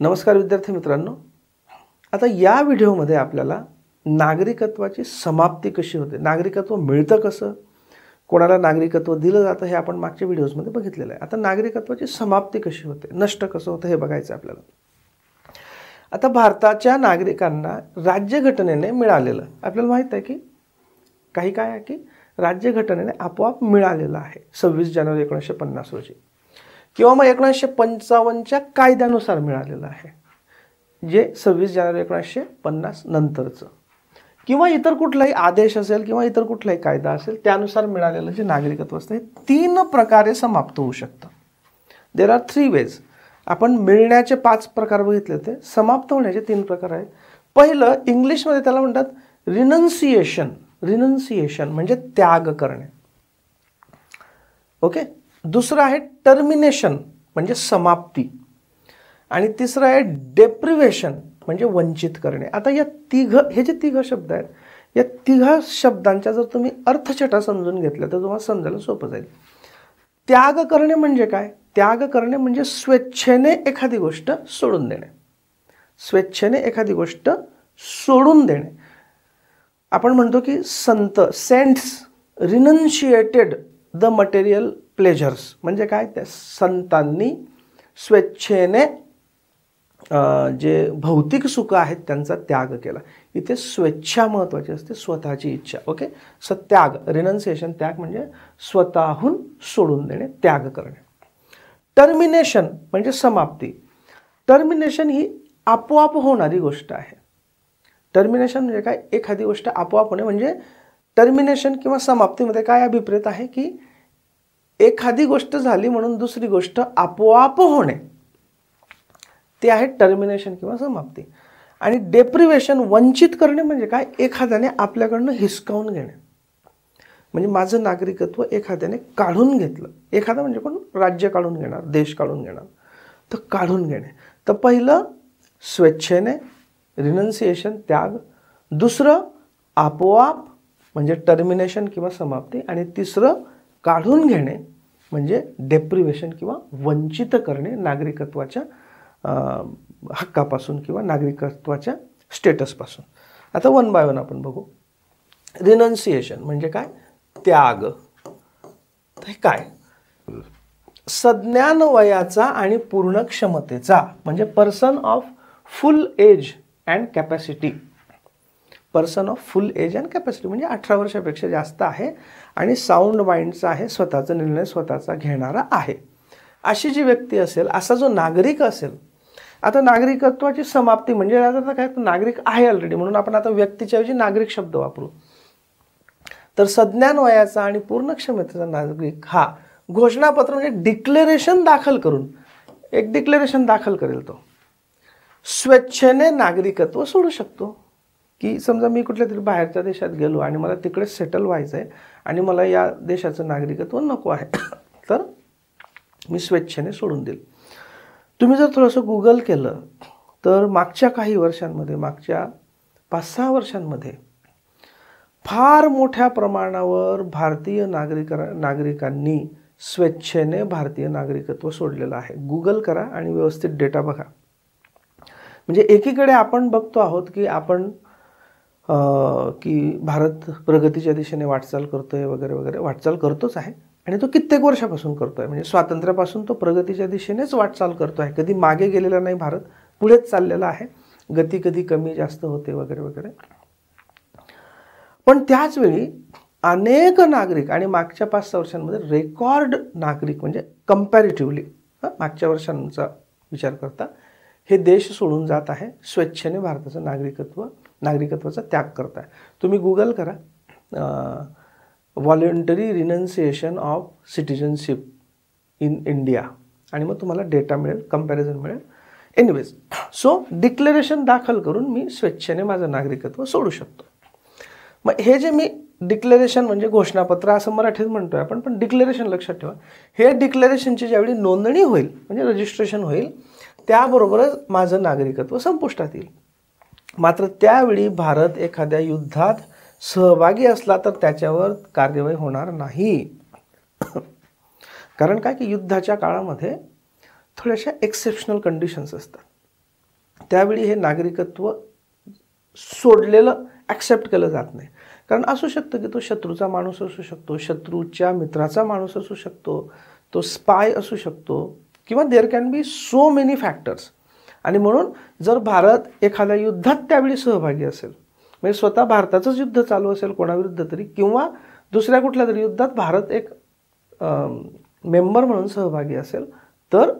नमस्कार विद्यार्थी मित्रांनो, आता या व्हिडिओमध्ये आपल्याला नागरिकत्वाची समाप्ती कशी होते, नागरिकत्व मिळतं कसं, कोणाला नागरिकत्व दिलं जातं हे आपण मागच्या व्हिडिओजमध्ये बघितलेलं आहे. आता नागरिकत्वाची समाप्ती कशी होते, नष्ट कसं होतं हे बघायचं आपल्याला. आता भारताच्या नागरिकांना राज्यघटनेने मिळालेलं आपल्याला माहित आहे की काही काय आहे की राज्यघटनेने आपोआप मिळालेलं आहे 26 जानेवारी 1950 रोजी किंवा मग 1955च्या कायद्यानुसार मिळालेलं आहे, जे 26 जानेवारी 1950 नंतरचं, किंवा इतर कुठलाही आदेश असेल किंवा इतर कुठलाही कायदा असेल त्यानुसार मिळालेलं जे नागरिकत्व असतं हे 3 प्रकारे समाप्त होऊ शकतं. There are 3 ways. आपण मिळण्याचे 5 प्रकार बघितले, ते समाप्त होण्याचे 3 प्रकार आहेत. पहिलं इंग्लिशमध्ये त्याला म्हणतात रिनन्सिएशन. रिनन्सिएशन म्हणजे त्याग करणे. ओके. दुसरं आहे टर्मिनेशन म्हणजे समाप्ती, आणि तिसरं आहे डेप्रिवेशन म्हणजे वंचित करणे. आता या हे जे तिघ शब्द आहेत, या तिघ शब्दांचा जर तुम्ही अर्थछटा समजून घेतला तर तुम्हाला समजायला सोपं जाईल. त्याग करणे म्हणजे काय? त्याग करणे म्हणजे स्वेच्छेने एखादी गोष्ट सोडून देणे. स्वेच्छेने एखादी गोष्ट सोडून देणे. आपण म्हणतो की सेंट्स रिनन्शिएटेड द मटेरियल प्लेजर्स. म्हणजे काय? त्या संतांनी स्वेच्छेने जे भौतिक सुख आहेत त्यांचा त्याग केला. इथे स्वेच्छा महत्त्वाची असते, स्वतःची इच्छा. ओके. त्याग, रिनन्सिएशन, त्याग म्हणजे स्वतःहून सोडून देणे, त्याग करणे. टर्मिनेशन म्हणजे समाप्ती. टर्मिनेशन ही आपोआप होणारी गोष्ट आहे. टर्मिनेशन म्हणजे काय? एखादी गोष्ट आपोआप होणे. म्हणजे टर्मिनेशन किंवा समाप्तीमध्ये काय अभिप्रेत आहे की एखादी गोष्ट झाली म्हणून दुसरी गोष्ट आपोआप होणे, ते आहे टर्मिनेशन किंवा समाप्ती. आणि डेप्रिवेशन, वंचित करणे म्हणजे काय? एखाद्याने आपल्याकडनं हिसकावून घेणे. म्हणजे माझं नागरिकत्व एखाद्याने काढून घेतलं. एखादा म्हणजे कोण? राज्य काढून घेणार, देश काढून घेणार, तर काढून घेणे. तर पहिलं स्वेच्छेने, रिनन्सिएशन, त्याग. दुसरं आपोआप म्हणजे टर्मिनेशन किंवा समाप्ती. आणि तिसरं काढून घेणे म्हणजे डेप्रिवेशन किंवा वंचित करणे नागरिकत्वाच्या हक्कापासून किंवा नागरिकत्वाच्या स्टेटसपासून. आता वन बाय वन आपण बघू. रिनन्सिएशन म्हणजे काय? त्याग. हे काय? सज्ञान वयाचा आणि पूर्ण क्षमतेचा, म्हणजे person of full age and capacity. Person of full age and capacity म्हणजे 18 वर्षापेक्षा जास्त आहे आणि साऊंड माइंडचा आहे, स्वतःचा निर्णय स्वतःचा घेणारा आहे, अशी जी व्यक्ती असेल, असा जो नागरिक असेल. आता नागरिकत्वाची समाप्ती म्हणजे आता काय? नागरिक आहे ऑलरेडी, म्हणून आपण आता व्यक्तीच्या ऐवजी नागरिक शब्द वापरू. तर सज्ञान वयाचा आणि पूर्ण क्षमतेचा नागरिक हा घोषणापत्र म्हणजे डिक्लेरेशन दाखल करून, एक डिक्लेरेशन दाखल करेल, तो स्वेच्छेने नागरिकत्व सोडू शकतो. की समजा मी कुठल्या तरी बाहेरच्या देशात गेलो आणि मला तिकडे सेटल व्हायचं आहे आणि मला या देशाचं नागरिकत्व नको आहे, तर मी स्वेच्छेने सोडून देईल. तुम्ही जर थोडंसं गुगल केलं तर मागच्या काही वर्षांमध्ये, मागच्या 5-6 वर्षांमध्ये फार मोठ्या प्रमाणावर भारतीय नागरिकांनी स्वेच्छेने भारतीय नागरिकत्व सोडलेलं आहे. गुगल करा आणि व्यवस्थित डेटा बघा. म्हणजे एकीकडे आपण बघतो आहोत की आपण की भारत प्रगतीच्या दिशेने वाटचाल करतोय वगैरे वगैरे, वाटचाल करतोच आहे आणि तो कित्येक वर्षापासून करतोय. म्हणजे स्वातंत्र्यापासून तो प्रगतीच्या दिशेनेच वाटचाल करतो आहे. कधी मागे गेलेला नाही, भारत पुढेच चाललेला आहे. गती कधी कमी जास्त होते वगैरे वगैरे. पण त्याचवेळी अनेक नागरिक, आणि मागच्या 5-6 वर्षांमध्ये रेकॉर्ड नागरिक म्हणजे कंपॅरेटिव्हली मागच्या वर्षांचा विचार करता हे देश सोडून जात आहे, स्वेच्छेने भारताचं नागरिकत्वाचा त्याग करत आहे. तुम्ही गुगल करा voluntary renunciation of citizenship in India आणि मग तुम्हाला डेटा मिळेल, कंपॅरिझन मिळेल. एनिवेज, सो डिक्लेरेशन दाखल करून मी स्वेच्छेने माझं नागरिकत्व सोडू शकतो. मग हे जे मी डिक्लेरेशन म्हणजे घोषणापत्र असं मराठीत म्हणतोय आपण, पण डिक्लेरेशन लक्षात ठेवा. हे डिक्लेरेशनची ज्यावेळी नोंदणी होईल म्हणजे रजिस्ट्रेशन होईल, त्याबरोबरच माझं नागरिकत्व संपुष्टात येईल. मात्र त्यावेळी भारत एखाद्या युद्धात सहभागी असला तर त्याच्यावर कार्यवाही होणार नाही. कारण काय की युद्धाच्या काळामध्ये थोड्याशा एक्सेप्शनल कंडिशन्स असतात. त्यावेळी हे नागरिकत्व सोडलेलं ॲक्सेप्ट केलं जात नाही. कारण असू शकतं की तो शत्रूचा माणूस असू शकतो, शत्रूच्या मित्राचा माणूस असू शकतो, तो स्पाय असू शकतो, किंवा there can be so many factors. आणि म्हणून जर भारत एखाद्या युद्धात त्यावेळी सहभागी असेल, म्हणजे स्वतः भारताचंच युद्ध चालू असेल कोणाविरुद्ध तरी, किंवा दुसऱ्या कुठल्या तरी युद्धात भारत एक मेंबर म्हणून सहभागी असेल, तर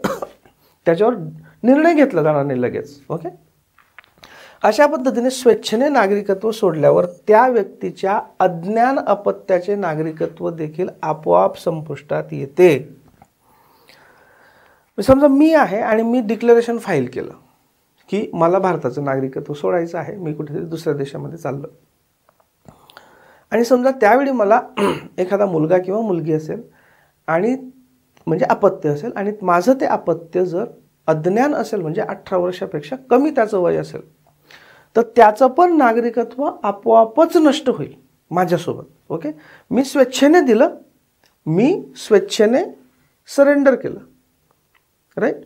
त्याच्यावर निर्णय घेतला जाणार नाही लगेच. ओके. अशा पद्धतीने स्वेच्छेने नागरिकत्व सोडल्यावर त्या व्यक्तीच्या अज्ञान अपत्याचे नागरिकत्व देखील आपोआप संपुष्टात येते. समजा मी आहे आणि मी डिक्लेरेशन फाईल केलं की मला भारताचं नागरिकत्व सोडायचं आहे, मी कुठेतरी दुसऱ्या देशामध्ये चाललो, आणि समजा त्यावेळी मला एखादा मुलगा किंवा मुलगी असेल आणि म्हणजे अपत्य असेल, आणि माझं ते अपत्य जर अज्ञान असेल, म्हणजे 18 वर्षापेक्षा कमी त्याचं वय असेल, तर त्याचं पण नागरिकत्व आपोआपच नष्ट होईल माझ्यासोबत. ओके. मी स्वेच्छेने दिलं, मी स्वेच्छेने सरेंडर केलं, राईट,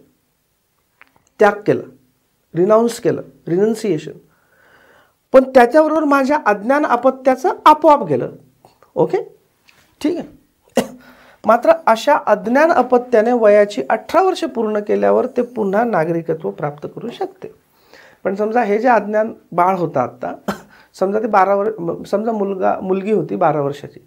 त्याग केला, रिनाऊन्स केलं, रिनन्सिएशन. पण त्याच्याबरोबर माझ्या अज्ञान अपत्याचं आपोआप गेलं. ओके, ठीक आहे. मात्र अशा अज्ञान अपत्याने वयाची 18 वर्ष पूर्ण केल्यावर ते पुन्हा नागरिकत्व प्राप्त करू शकते. पण समजा हे जे अज्ञान बाळ होतं आत्ता, समजा ते 12 वर्ष, समजा मुलगी होती 12 वर्षाची,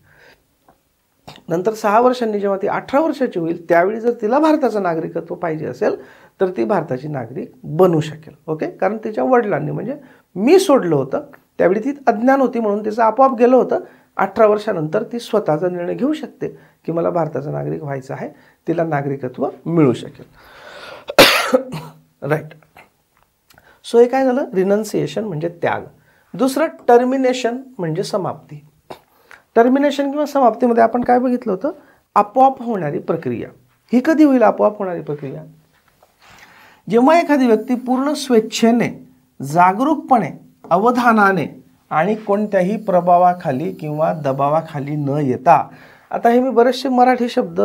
नंतर 6 वर्षांनी जेव्हा ती 18 वर्षाची होईल, त्यावेळी जर तिला भारताचं नागरिकत्व पाहिजे असेल तर ती भारताची नागरिक बनू शकेल. ओके. कारण तिच्या वडिलांनी, म्हणजे मी सोडलं होतं त्यावेळी ती अज्ञान होती म्हणून तिचं आपोआप गेलं होतं. 18 वर्षानंतर ती स्वतःचा निर्णय घेऊ शकते की मला भारताचं नागरिक व्हायचं आहे, तिला नागरिकत्व मिळू शकेल. राईट. सो हे काय झालं, रिनन्सिएशन म्हणजे त्याग. दुसरं टर्मिनेशन म्हणजे समाप्ती. टर्मिनेशन किंवा समाप्तीमध्ये आपण काय बघितलं होतं, आपोआप होणारी प्रक्रिया. ही कधी होईल आपोआप होणारी प्रक्रिया, जेव्हा एखादी व्यक्ती पूर्ण स्वेच्छेने, जागरूकपणे, अवधानाने आणि कोणत्याही प्रभावाखाली किंवा दबावाखाली न येता, आता हे मी बरेचसे मराठी शब्द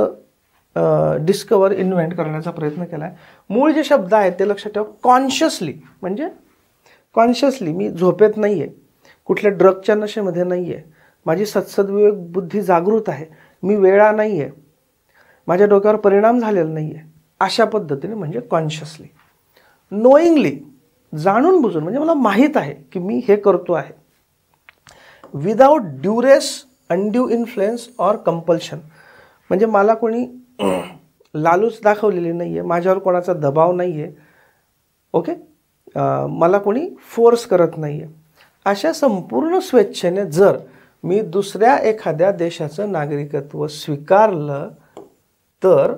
डिस्कवर, इन्व्हेंट करण्याचा प्रयत्न केला आहे. मूळ जे शब्द आहेत ते लक्षात ठेवा. कॉन्शियसली, म्हणजे कॉन्शियसली मी झोपेत नाही आहे, कुठल्या ड्रगच्या नशेमध्ये नाही आहे, माझी सत्सद्विवेक बुद्धी जागृत आहे, मी वेळा नाही आहे, माझ्या डोक्यावर परिणाम झालेला नाही आहे, अशा पद्धतीने म्हणजे कॉन्शियसली. नोईंगली, जाणून बुजून, म्हणजे मला माहीत आहे की मी हे करतो आहे. Without duress, undue influence or compulsion, म्हणजे मला कोणी लालूच दाखवलेली नाही आहे, माझ्यावर कोणाचा दबाव नाही आहे. ओके. मला कोणी फोर्स करत नाही आहे. अशा संपूर्ण स्वेच्छेने जर मी दुसऱ्या एखाद्या देशाचं नागरिकत्व स्वीकारलं तर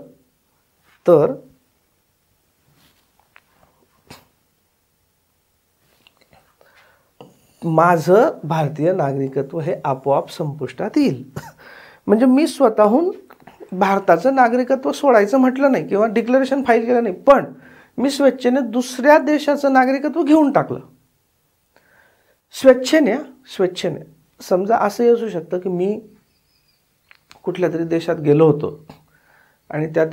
माझं भारतीय नागरिकत्व हे आपोआप संपुष्टात येईल. म्हणजे मी स्वतःहून भारताचं नागरिकत्व सोडायचं म्हटलं नाही किंवा डिक्लेरेशन फाईल केलं नाही, पण मी स्वेच्छेने दुसऱ्या देशाचं नागरिकत्व घेऊन टाकलं. स्वेच्छेने. समजा असंही असू शकतं की मी कुठल्या तरी देशात गेलो होतो आणि त्या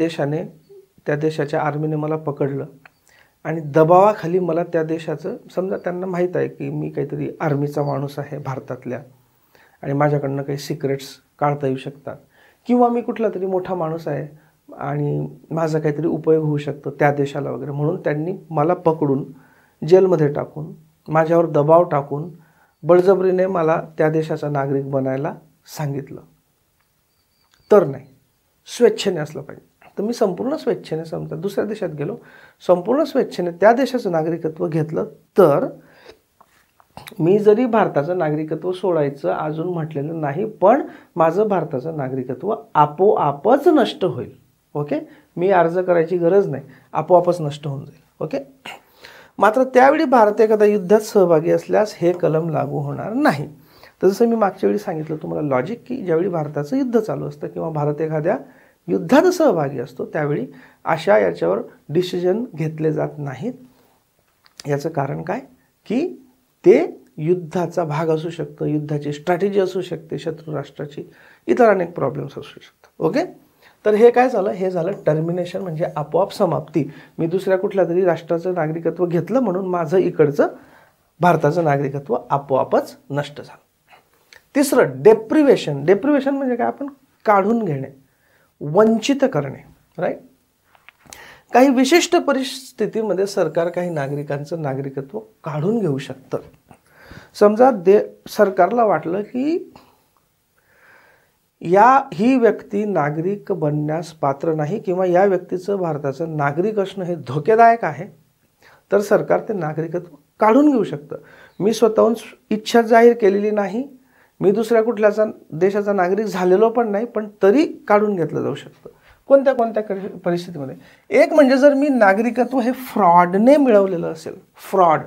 देशाच्या आर्मीने मला पकडलं आणि दबावाखाली मला त्या देशाचं, समजा त्यांना माहीत आहे की मी काहीतरी आर्मीचा माणूस आहे भारतातल्या आणि माझ्याकडनं काही सिक्रेट्स काढता येऊ शकतात, किंवा मी कुठला तरी मोठा माणूस आहे आणि माझा काहीतरी उपयोग होऊ शकतो त्या देशाला वगैरे, म्हणून त्यांनी मला पकडून जेलमध्ये टाकून, माझ्यावर दबाव टाकून, बळजबरीने मला त्या देशाचा नागरिक बनायला सांगितलं, तर नाही. स्वेच्छेने असलं पाहिजे. तर मी संपूर्ण स्वेच्छेने, समजा दुसऱ्या देशात गेलो, संपूर्ण स्वेच्छेने त्या देशाचं नागरिकत्व घेतलं, तर मी जरी भारताचं नागरिकत्व सोडायचं अजून म्हटलेलं नाही, पण माझं भारताचं नागरिकत्व आपोआपच नष्ट होईल. ओके. मी अर्ज करायची गरज नाही, आपोआपच नष्ट होऊन जाईल. ओके. मात्र त्यावेळी भारत एखाद्या युद्धात सहभागी असल्यास हे कलम लागू होणार नाही. तर जसं मी मागच्या वेळी सांगितलं तुम्हाला लॉजिक, की ज्यावेळी भारताचं युद्ध चालू असतं किंवा भारत एखाद्या युद्धात सहभागी असतो त्यावेळी अशा याच्यावर डिसिजन घेतले जात नाहीत. याचं कारण काय, की ते युद्धाचा भाग असू शकतं, युद्धाची स्ट्रॅटेजी असू शकते शत्रू राष्ट्राची, इतर अनेक प्रॉब्लेम्स असू शकतात. ओके. तर हे काय झालं, हे झालं टर्मिनेशन म्हणजे आपोआप समाप्ती. मी दुसऱ्या कुठल्या तरी राष्ट्राचं नागरिकत्व घेतलं म्हणून माझं इकडचं भारताचं नागरिकत्व आपोआपच नष्ट झालं. तिसरं डेप्रिवेशन. डेप्रिवेशन म्हणजे काय, आपण काढून घेणे, वंचित करणे, राईट. काही विशिष्ट परिस्थितीमध्ये सरकार काही नागरिकांचं नागरिकत्व काढून घेऊ शकतं. समजा सरकारला वाटलं की ही व्यक्ती नागरिक बनण्यास पात्र नाही किंवा या व्यक्तीचं भारताचं नागरिक असणं हे धोकेदायक आहे, तर सरकार ते नागरिकत्व काढून घेऊ शकतं. मी स्वतःहून इच्छा जाहीर केलेली नाही, मी दुसऱ्या कुठल्याचा देशाचा नागरिक झालेलो पण नाही, पण तरी काढून घेतलं जाऊ शकतं. कोणत्या कोणत्या परिस्थितीमध्ये? एक म्हणजे जर मी नागरिकत्व हे फ्रॉडने मिळवलेलं असेल. फ्रॉड,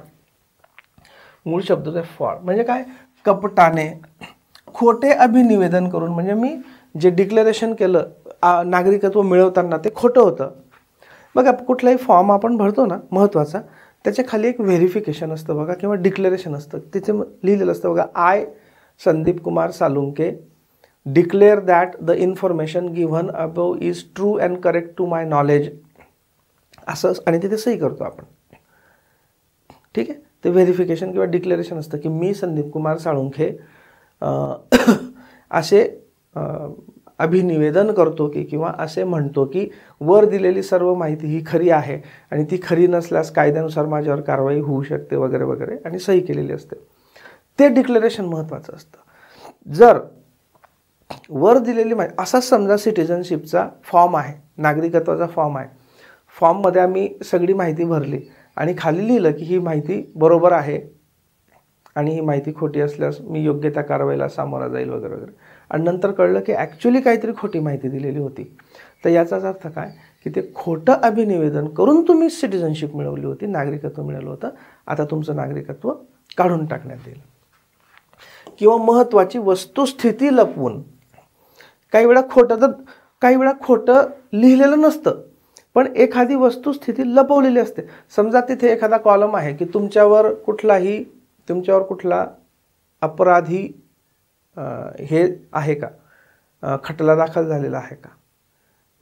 मूळ शब्दच आहे फ्रॉड. म्हणजे काय, कपटाने, खोटे अभिनिवेदन करून. म्हणजे मी जे डिक्लेरेशन केलं नागरिकत्व मिळवताना ते खोटं होतं. बघा, कुठलाही फॉर्म आपण भरतो ना महत्त्वाचा, त्याच्या खाली एक व्हेरिफिकेशन असतं बघा, किंवा डिक्लेरेशन असतं. तिथे लिहिलेलं असतं बघा, I Sandeep Kumar Salunke declare that the information given above is true and correct to my knowledge, असं. आणि तिथे सही करतो आपण, ठीक आहे. ते व्हेरिफिकेशन किंवा डिक्लेरेशन असतं की मी संदीप कुमार साळुंखे असे अभिनिवेदन करतो की किंवा असे म्हणतो की वर दिलेली सर्व माहिती ही खरी आहे आणि ती खरी नसल्यास कायद्यानुसार माझ्यावर कारवाई होऊ शकते वगैरे वगैरे, आणि सही केलेली असते. ते डिक्लेरेशन महत्त्वाचं असतं. जर वर दिलेली माहिती, असा समजा सिटिझनशिपचा फॉर्म आहे, नागरिकत्वाचा फॉर्म आहे, फॉर्ममध्ये आम्ही सगळी माहिती भरली आणि खाली लिहिलं की ही माहिती बरोबर आहे आणि ही माहिती खोटी असल्यास मी योग्य त्या कारवाईला सामोरा जाईल वगैरे वगैरे, आणि नंतर कळलं की ॲक्च्युली काहीतरी खोटी माहिती दिलेली होती, तर याचाच अर्थ काय की ते खोटं अभिनिवेदन करून तुम्ही सिटिझनशिप मिळवली होती, नागरिकत्व मिळवलं होतं, आता तुमचं नागरिकत्व काढून टाकण्यात येईल. किंवा महत्त्वाची वस्तुस्थिती लपवून, काही वेळा खोटं लिहिलेलं नसतं, पण एखादी वस्तुस्थिती लपवलेली असते. समजा तिथे एखादा कॉलम आहे की तुमच्यावर कुठला अपराधी हे आहे का, खटला दाखल झालेला आहे का,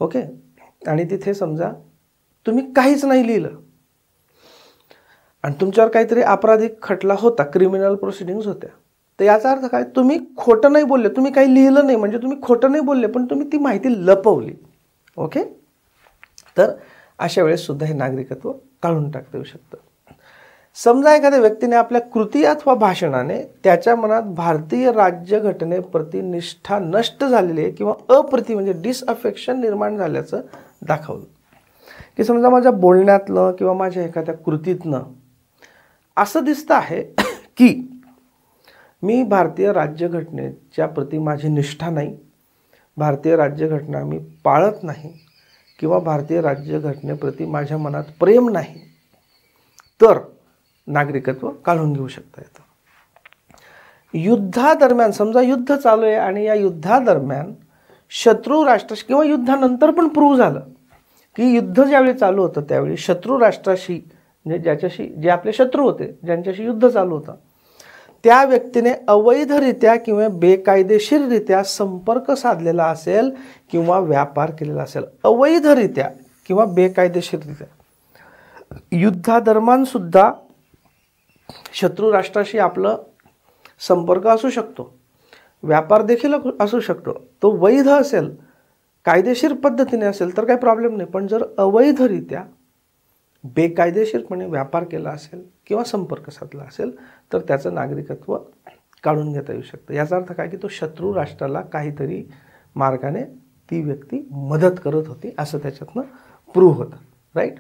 ओके, आणि तिथे समजा तुम्ही काहीच नाही लिहिलं आणि तुमच्यावर काहीतरी आपराधिक खटला होता, क्रिमिनल प्रोसिडिंग्स होत्या, तर याचा अर्थ काय, तुम्ही खोटं नाही बोलले, तुम्ही काही लिहिलं नाही म्हणजे तुम्ही खोटं नाही बोलले, पण तुम्ही ती माहिती लपवली, ओके. तर अशा वेळेस सुद्धा हे नागरिकत्व काढून टाकता येऊ शकतं. समजा एखाद्या व्यक्तीने आपल्या कृती अथवा भाषणाने त्याच्या मनात भारतीय राज्यघटनेप्रती निष्ठा नष्ट झालेली आहे किंवा अप्रती म्हणजे डिसअफेक्शन निर्माण झाल्याचं दाखवलं. की समजा माझ्या बोलण्यातलं किंवा माझ्या एखाद्या कृतीतनं असं दिसतं आहे की मी भारतीय राज्यघटनेच्या प्रती माझी निष्ठा नाही, भारतीय राज्यघटना मी पाळत नाही किंवा भारतीय राज्यघटनेप्रती माझ्या मनात प्रेम नाही, तर नागरिकत्व काढून घेऊ शकता येतं. युद्धादरम्यान, समजा युद्ध चालू आहे आणि या युद्धादरम्यान शत्रू राष्ट्राशी किंवा युद्धानंतर पण प्रूव्ह झालं की युद्ध ज्यावेळी चालू होतं त्यावेळी शत्रू राष्ट्राशी, म्हणजे जे आपले शत्रू होते, ज्यांच्याशी युद्ध चालू होतं, त्या व्यक्तीने अवैधरित्या किंवा बेकायदेशीररित्या संपर्क साधलेला असेल किंवा व्यापार केलेला असेल, अवैधरित्या किंवा बेकायदेशीररित्या, युद्धादरम्यान सुद्धा शत्रू राष्ट्राशी आपलं संपर्क असू शकतो, व्यापार देखील असू शकतो, तो वैध असेल, कायदेशीर पद्धतीने असेल तर काही प्रॉब्लेम नाही. पण जर अवैधरित्या बेकायदेशीरपणे व्यापार केला असेल किंवा संपर्क साधला असेल तर त्याचं नागरिकत्व काढून घेता येऊ शकतं. याचा अर्थ काय की तो शत्रू राष्ट्राला काहीतरी मार्गाने ती व्यक्ती मदत करत होती असं त्याच्यातनं प्रूव्ह होतं, राईट.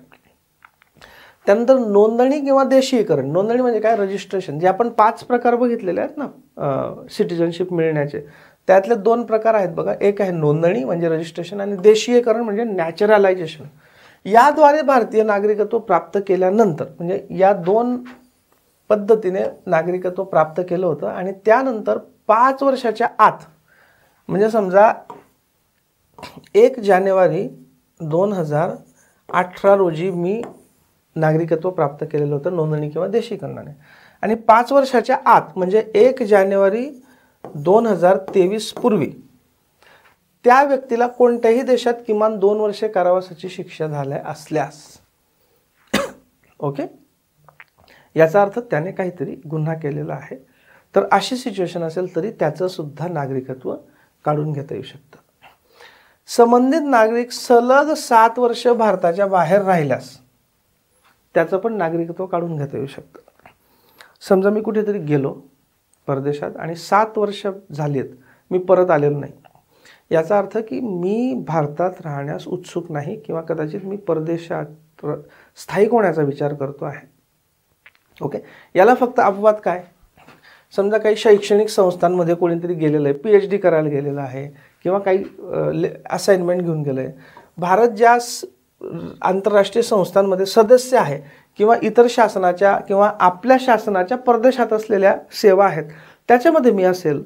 त्यानंतर नोंदणी किंवा देशीयकरण. नोंदणी म्हणजे काय, रजिस्ट्रेशन. जे आपण 5 प्रकार बघितलेले आहेत ना सिटिझनशिप मिळण्याचे, त्यातले 2 प्रकार आहेत बघा. एक आहे नोंदणी म्हणजे रजिस्ट्रेशन आणि देशीयकरण म्हणजे नॅचरलायझेशन. याद्वारे भारतीय नागरिकत्व प्राप्त केल्यानंतर, म्हणजे या 2 पद्धतीने नागरिकत्व प्राप्त केलं होतं आणि त्यानंतर 5 वर्षाच्या आत, म्हणजे समजा 1 जानेवारी 2018 रोजी मी नागरिकत्व प्राप्त केलेलं होतं नोंदणी किंवा देशीकरणाने, आणि 5 वर्षाच्या आत म्हणजे 1 जानेवारी 2023 पूर्वी त्या व्यक्तीला कोणत्याही देशात किमान 2 वर्षे कारावासाची शिक्षा झाल्या असल्यास, ओके, याचा अर्थ त्याने काहीतरी गुन्हा केलेला आहे, तर अशी सिच्युएशन असेल तरी त्याचं सुद्धा नागरिकत्व काढून घेता येऊ शकतं. संबंधित नागरिक सलग 7 वर्ष भारताच्या बाहेर राहिल्यास त्याचं पण नागरिकत्व काढून घेता येऊ शकतं. समजा मी कुठेतरी गेलो परदेशात आणि 7 वर्ष झालीत मी परत आलेलो नाही, याचा अर्थ की मी भारतात राहण्यास उत्सुक नाही किंवा कदाचित मी परदेशात स्थायिक होण्याचा विचार करतो आहे. ओके, याला फक्त अपवाद काय, समजा काही शैक्षणिक संस्थांमध्ये कोणीतरी गेलेलं आहे, PhD करायला गेलेलं आहे किंवा काही असाइनमेंट घेऊन गेलं आहे, भारत ज्या आंतरराष्ट्रीय संस्थांमध्ये सदस्य आहे किंवा इतर शासनाच्या किंवा आपल्या शासनाच्या परदेशात असलेल्या सेवा आहेत त्याच्यामध्ये मी असेल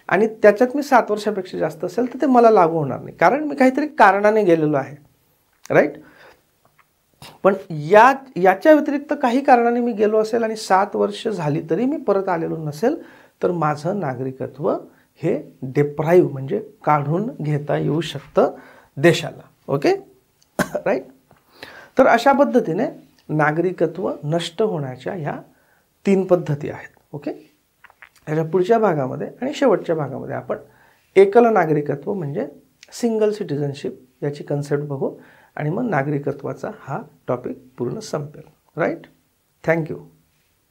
आणि त्याच्यात मी 7 वर्षापेक्षा जास्त असेल तर ते मला लागू होणार नाही, कारण मी काहीतरी कारणाने गेलेलो आहे, राईट. पण याच्या व्यतिरिक्त काही कारणाने मी गेलो असेल आणि 7 वर्ष झाली तरी मी परत आलेलो नसेल तर माझं नागरिकत्व हे डिप्राईव्ह म्हणजे काढून घेता येऊ शकतं देशाला. Okay, right. तर अशा पद्धतीने नागरिकत्व नष्ट होण्याच्या ह्या 3 पद्धती आहेत. ओके, याच्या पुढच्या भागामध्ये आणि शेवटच्या भागामध्ये आपण एकल नागरिकत्व म्हणजे सिंगल सिटिझनशिप याची कन्सेप्ट बघू आणि मग नागरिकत्वाचा हा टॉपिक पूर्ण संपेल. राईट. थँक्यू.